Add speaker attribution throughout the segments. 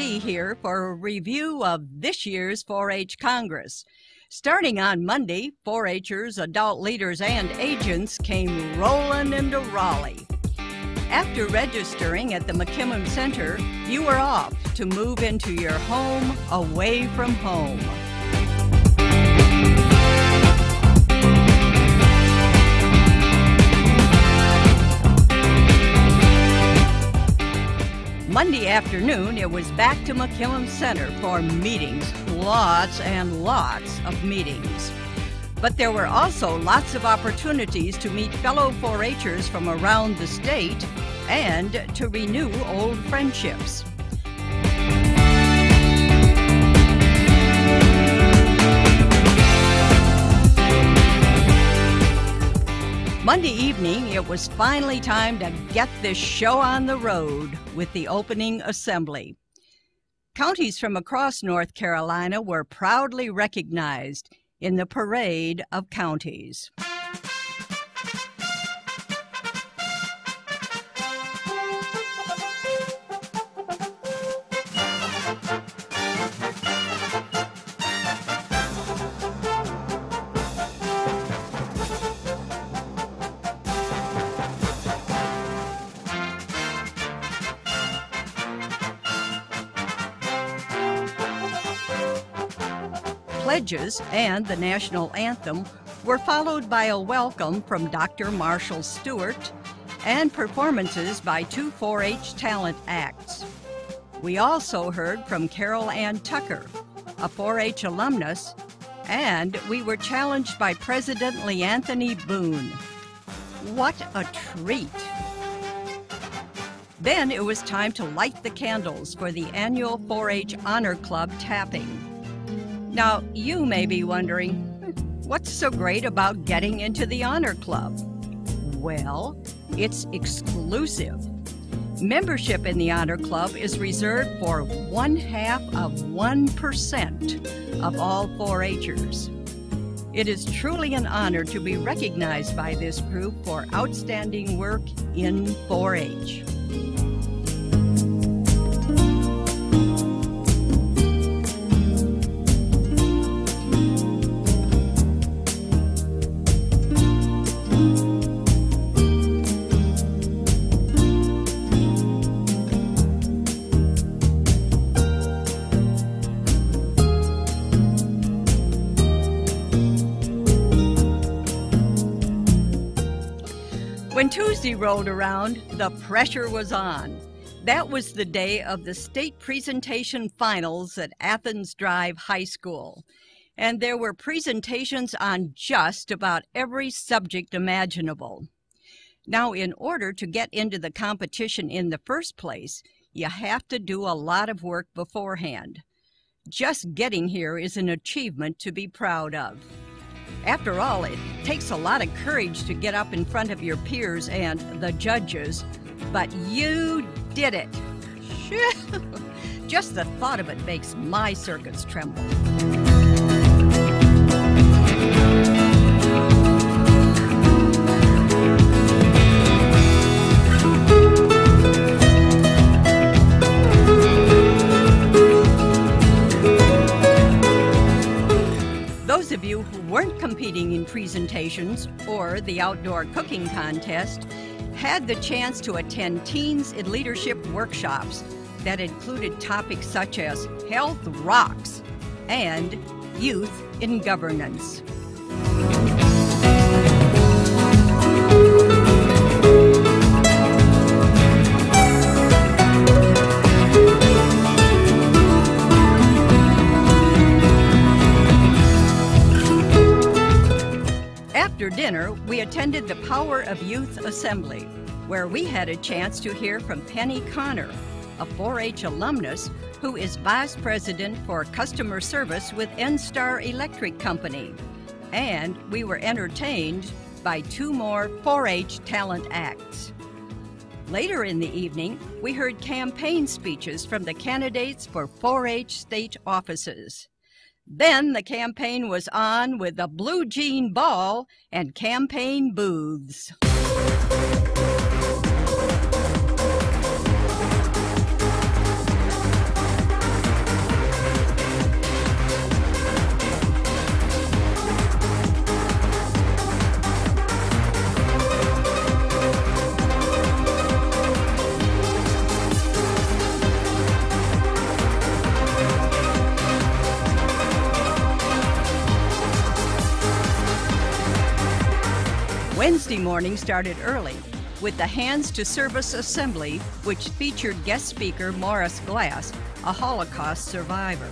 Speaker 1: D.C. here for a review of this year's 4-H Congress. Starting on Monday, 4-Hers, adult leaders, and agents came rolling into Raleigh. After registering at the McKimmon Center, you were off to move into your home away from home. Monday afternoon, it was back to McKimmon Center for meetings, lots and lots of meetings. But there were also lots of opportunities to meet fellow 4-Hers from around the state and to renew old friendships. Monday evening, it was finally time to get this show on the road with the opening assembly. Counties from across North Carolina were proudly recognized in the Parade of Counties. Pledges and the national anthem were followed by a welcome from Dr. Marshall Stewart and performances by two 4-H talent acts. We also heard from Carol Ann Tucker, a 4-H alumnus, and we were challenged by President Leanthony Boone. What a treat! Then it was time to light the candles for the annual 4-H Honor Club tapping. Now, you may be wondering, what's so great about getting into the Honor Club? Well, it's exclusive. Membership in the Honor Club is reserved for 0.5% of all 4-Hers. It is truly an honor to be recognized by this group for outstanding work in 4-H. When Tuesday rolled around, the pressure was on. That was the day of the state presentation finals at Athens Drive High School. And there were presentations on just about every subject imaginable. Now, in order to get into the competition in the first place, you have to do a lot of work beforehand. Just getting here is an achievement to be proud of. After all, it takes a lot of courage to get up in front of your peers and the judges, but you did it. Just the thought of it makes my circuits tremble. Those of you who weren't competing in presentations or the outdoor cooking contest had the chance to attend Teens in Leadership workshops that included topics such as Health Rocks and Youth in Governance. After dinner, we attended the Power of Youth Assembly, where we had a chance to hear from Penny Connor, a 4-H alumnus who is Vice President for Customer Service with NStar Electric Company. And we were entertained by two more 4-H talent acts. Later in the evening, we heard campaign speeches from the candidates for 4-H state offices. Then the campaign was on with the Blue Jean Ball and campaign booths. Wednesday morning started early with the Hands to Service Assembly, which featured guest speaker Morris Glass, a Holocaust survivor.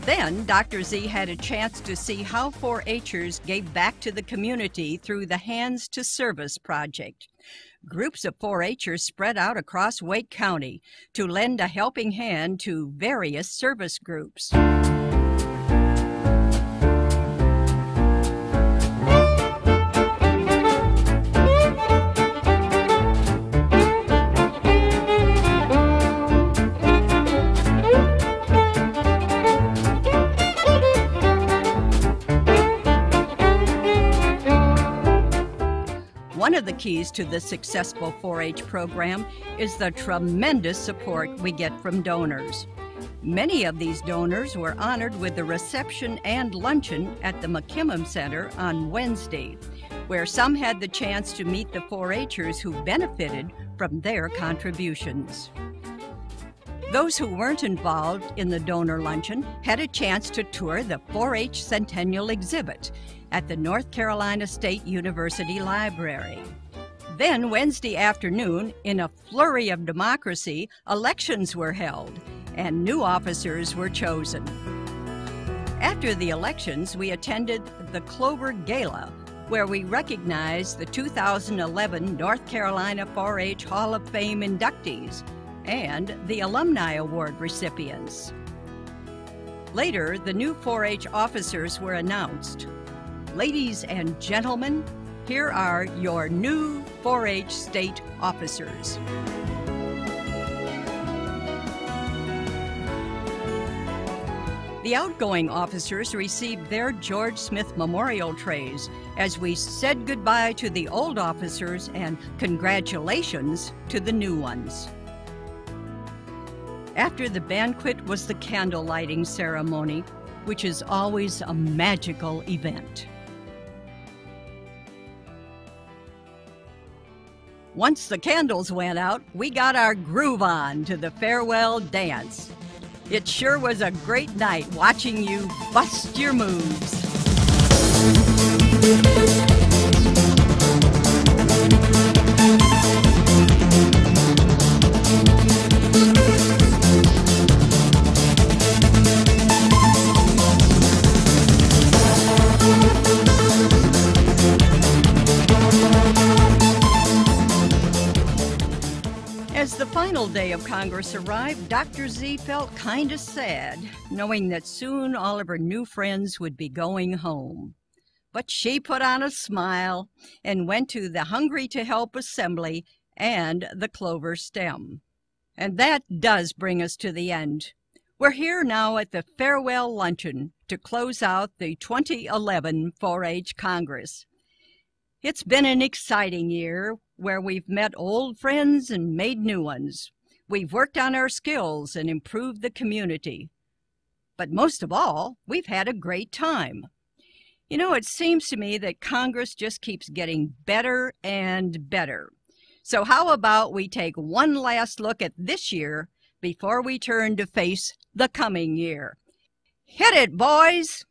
Speaker 1: Then Dr. Z had a chance to see how 4-Hers gave back to the community through the Hands to Service project. Groups of 4-Hers spread out across Wake County to lend a helping hand to various service groups. One of the keys to the successful 4-H program is the tremendous support we get from donors. Many of these donors were honored with a reception and luncheon at the McKimmon Center on Wednesday, where some had the chance to meet the 4-Hers who benefited from their contributions. Those who weren't involved in the donor luncheon had a chance to tour the 4-H Centennial exhibit at the North Carolina State University Library. Then Wednesday afternoon, in a flurry of democracy, elections were held and new officers were chosen. After the elections, we attended the Clover Gala, where we recognized the 2011 North Carolina 4-H Hall of Fame inductees and the Alumni Award recipients. Later, the new 4-H officers were announced. Ladies and gentlemen, here are your new 4-H state officers. The outgoing officers received their George Smith Memorial trays as we said goodbye to the old officers and congratulations to the new ones. After the banquet was the candle lighting ceremony, which is always a magical event. Once the candles went out, we got our groove on to the farewell dance. It sure was a great night watching you bust your moves. As the final day of Congress arrived, Dr. Z felt kind of sad, knowing that soon all of her new friends would be going home. But she put on a smile and went to the Hungry to Help Assembly and the Clover Stem. And that does bring us to the end. We're here now at the farewell luncheon to close out the 2011 4-H Congress. It's been an exciting year where we've met old friends and made new ones. We've worked on our skills and improved the community. But most of all, we've had a great time. You know, it seems to me that Congress just keeps getting better and better. So how about we take one last look at this year before we turn to face the coming year? Hit it, boys!